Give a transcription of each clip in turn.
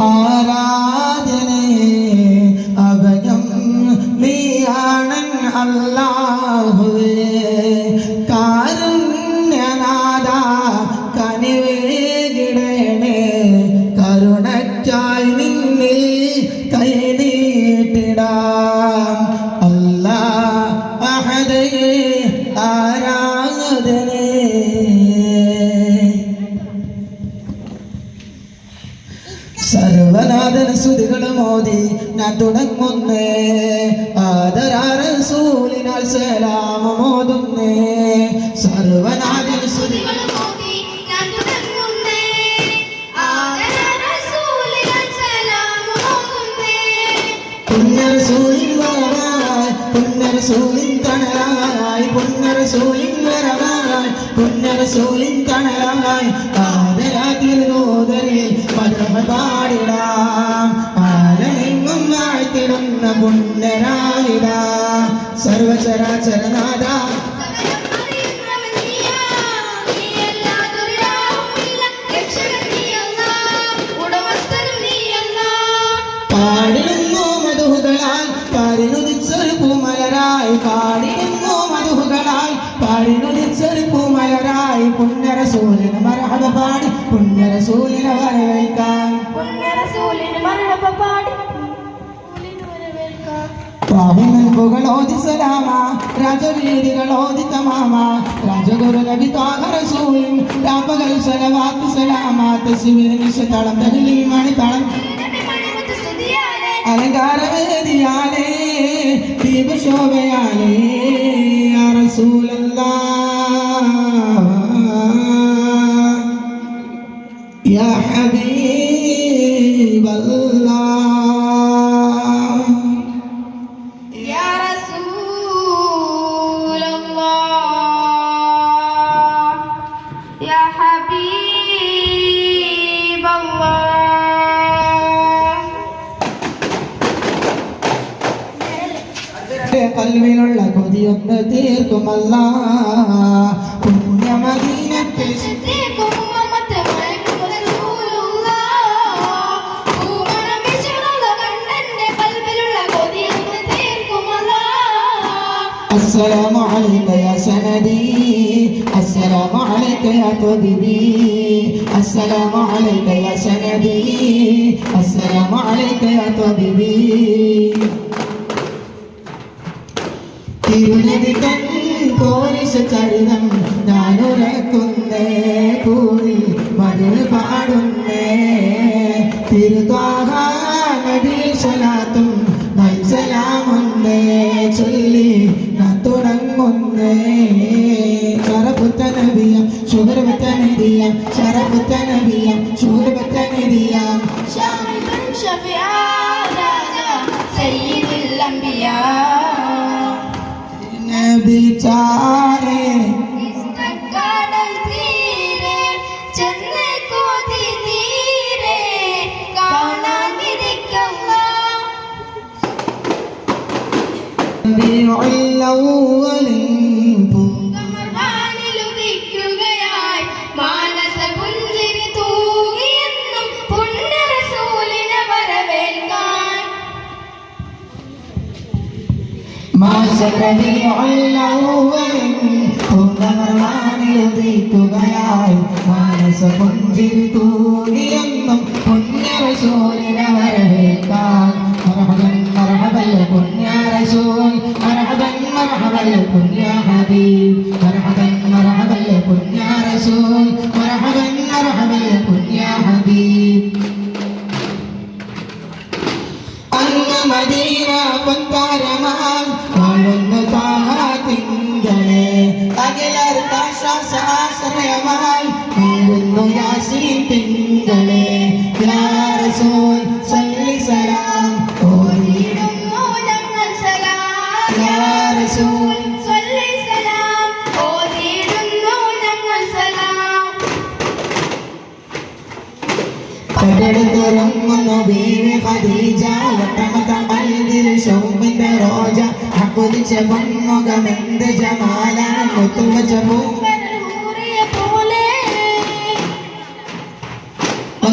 ആരാധനേ അഭയം നീയാണൻ അല്ലാഹുവേ കാരുണ്യനാഥ കനിവേകിടണേ കരുണയ്ക്കായി നിന്നിൽ കൈ നീട്ടിടാം അല്ലാഹ് അഹദേ ആരാധനേ സർവനാഥന സ്തുതികളും ഓതി ഞാൻ തുടങ്ങുന്നേ ആദരസൂലിനാൽ സലാമും ഓതുന്നേ സർവനാഥന സ്തുതികളും ഓതി ഞാൻ തുടങ്ങുന്നേ ആദരസൂലിനാൽ സലാമും ഓതുന്നേ പുണ്യറസൂലിൻ വരവായി പുണ്യറസൂലിൻ തണലായി പുണ്യറസൂലിൻ വരവായി പുണ്യറസൂലിൻ തണലായി ആദരാതിരുനോദരിൽ പാടിടാം ആലമെങ്ങും വാഴ്ത്തിടുന്ന പുണ്യനായിട സർവചരാചരനാഥ പാടിടുന്നു മധുഹുകളാൽ പാടിനുദിച്ചൊരു പൂമലരായി പാടിടുന്നു മധുഹുകളാൽ പാടിനുദിച്ചൊരു പൂമലരായി പുണ്യറസൂലിന് മർഹബ പാടി പുണ്യറസൂലിനെ വരവേൽക്കാൻ പുകളോതി സലാമ രാജരീതികളോതി തമാമ രാജഗുരു നബി ത്വാഹ റസൂലിൻ രാപ്പകൽ സലവാത്ത് സലാമ തസ്ബീഹ് നിശതളം തഹ്ലീൽ മണിതളം അലങ്കാരവേദിയാലേ ദീപശോഭയാലേ യാ റസൂലല്ലാഹ് യാ ഹബീബല്ലാഹ് യാ റസൂലല്ലാഹ് യാ ഹബീബല്ലാഹ് കൽവിലുള്ള കൊതിയൊന്ന് തീർക്കുമല്ല പുണ്യമദീനത്തെ السلام عليك يا سندي السلام عليك يا طبيبي السلام عليك يا سندي السلام عليك يا طبيبي തിരുനബിതൻ പോരിശ ചരിതം ഞാനുറക്കുന്നേ പൂരി മധുര പാടുന്നേ തിരുത്വാഹ നബിയിൽ സ്വലാത്തും സലാമുന്നേ ചൊല്ലി ഞാൻ തുടങ്ങുന്നേ ശറഫുത്ത നബിയം ശുഹർബത്ത നബിയം ശറഫുത്ത നബിയം ശുഹർബത്ത നബിയം ശാമിദുൻ ഷഫിആ രാജാ സയ്യിദുൽ അംബിയാ നബി ചാരേ കടൽ തീരെ ചെന്ന് കോതി തീരെ കാണാതിരിക്കല്ല ുകയായി മാനസ പുഞ്ചിരി തൂകിയെന്നും പുണ്യറസൂലിനെ വരവേൽക്കാൻ ുകയായി മാനസ പുഞ്ചിരി തൂകിയെന്നും പുണ്യറസൂലിനെ വരവേൽക്കാൻ മർഹബൻ മർഹബൻ പുണ്യ റസൂൽ മർഹബൻ മർഹബൻ പുണ്യ ഹബീബ് മർഹബൻ മർഹബൻ പുണ്യ റസൂൽ മർഹബൻ മർഹബൻ പുണ്യ ഹബീബ് അങ്ങ് മദീന പൊൻതാരമാൻ വാഴുന്നു ത്വാഹ തിങ്കളെ അഖിലർക്കാശ്വാസാശ്രയമായി വാഴുന്നു യാസീൻ തിങ്കളെ യാ റസൂൽ സല്ലി സലാം ഓതിയിടുന്നു ഞങ്ങൾ സലാം യാ റസൂൽ സല്ലി സലാം ഓതിയിടുന്നു ഞങ്ങൾ സലാം പടടുത്തുറങ്ങുന്നു ബീവി ഖദീജ വട്ടമത മൽദിൽ ശൗമിന്റെ റോജ ഹക്കുദിച്ച പൊന്മുഖമെന്ത് ജമാല മുത്തുവച്ച പൂവൽ ഊറിയ പോലെ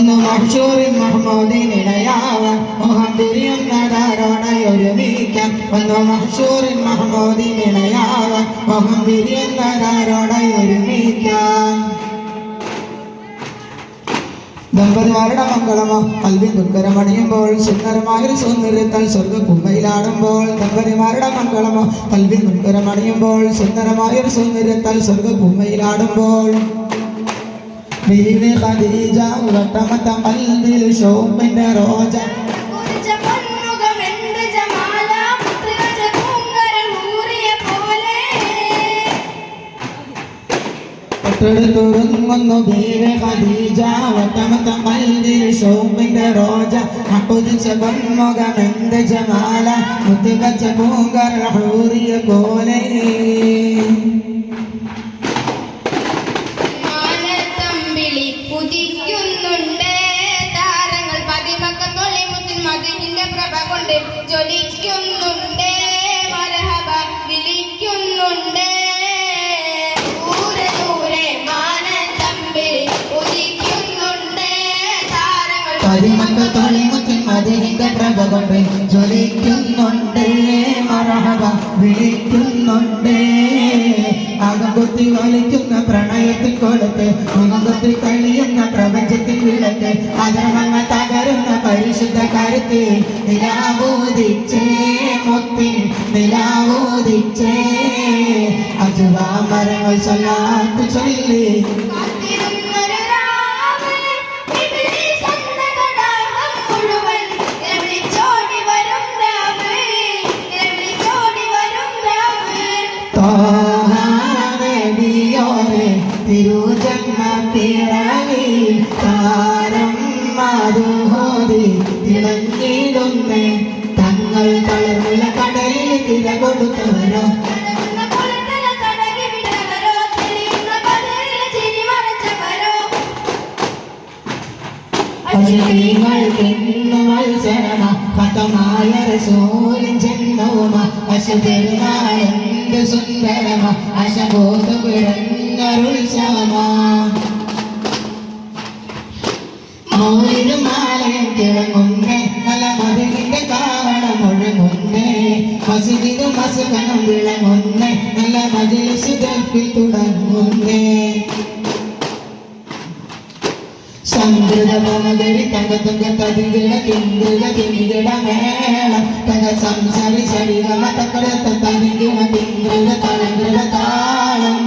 വന്നു മഹ്ശൂറിൻ മഹ്മൂദിനിടയാവാൻ മോഹം തിരിയുന്നതാരോടെ ഒരുമിക്കാൻ വന്നു മഹ്ശൂറിൻ മഹ്മൂദിനിടയാവാൻ മോഹം തിരിയുന്നതാരോടെ ഒരുമിക്കാൻ ദമ്പതിമാരുടെ മംഗളമോ കൽവിൻ ദുർക്കരമണിയുമ്പോൾ സുന്ദരമായൊരു സൗന്ദര്യത്താൽ സ്വർഗ കുമ്മയിലാടുമ്പോൾ ദമ്പതിമാരുടെ മംഗളമോ കൽവിൻ ദുർക്കരമണിയുമ്പോൾ സുന്ദരമായൊരു സൗന്ദര്യത്താൽ സ്വർഗ കുമ്മയിലാടുമ്പോൾ ബീവി ഖദീജ വട്ടമത്ത മൽദിൽ ഷോപ്പിന്റെ റോജ തുറങ്ങുന്നു ബീവി ഖദീജ വട്ടമത്ത മൽദിൽ ഷോപ്പിന്റെ റോജ അക്കുതിച്ച പൊന്മുഖമെന്ത് ജമാല മുത്തുകച്ച പൂങ്കര ഹൂറിയ പോലെ പ്രഭ കൊണ്ട് ജ്വലിക്കുന്നുണ്ട് മർഹബ വിളിക്കുന്നുണ്ട് ദൂരെ ദൂരെ മാനത്തമ്പിൽ ഉദിക്കുന്നുണ്ട് താരങ്ങൾ പതിമക്ക മദീന്റെ പ്രഭ കൊണ്ട് ജ്വലിക്കുന്നുണ്ട് മർഹബ വിളിക്കുന്നുണ്ട് അകമ്പുത്തി വലിക്കുന്ന പ്രണയത്തിൽ കൊടുത്ത് മുഖത്തി കഴിയുന്ന പ്രപഞ്ചത്തിൽ വിളക്ക് അധർമ്മങ്ങൾ തകരുന്ന പരിശുദ്ധ കരുത്തിൽ നിലാവൂതിച്ചേ മുത്തിൻ നിലാവൂതിച്ചേ അജുവാ മരങ്ങൾ സ്വലാത്ത് ചൊല്ലി തിരുജന്മ പിറവി താരം മധുഹോതി തിളങ്ങിടുന്നേ തങ്ങൾ തളർന്നുള്ള കടലിൽ തിര കൊടുത്തവരോ മത്സരമ ഹതമായ റസൂലിൻ ജന്മവുമ അശുദ്ധനായെന്ത് സുന്ദരമ അശബോധ വിളഞ്ഞരുത്സവമ മൗലികമാലയം തിളങ്ങുന്നേ നല്ല മധുവിന്റെ കാവളം ഒഴുകുന്നേ മസ്ജിദും മസ്കനും വിളങ്ങുന്നേ നല്ല മജ്‌ലിസ് ദഫിൽ തുടങ്ങുന്നേ സംഗൃതമകരി തങ്കതുങ്ക തതിങ്കിട കിങ്കിട കിങ്കിട മേള തക സംസാരി ശരീരമ തക്കട തതിങ്കിട കിങ്കിട തളങ്കിട താളം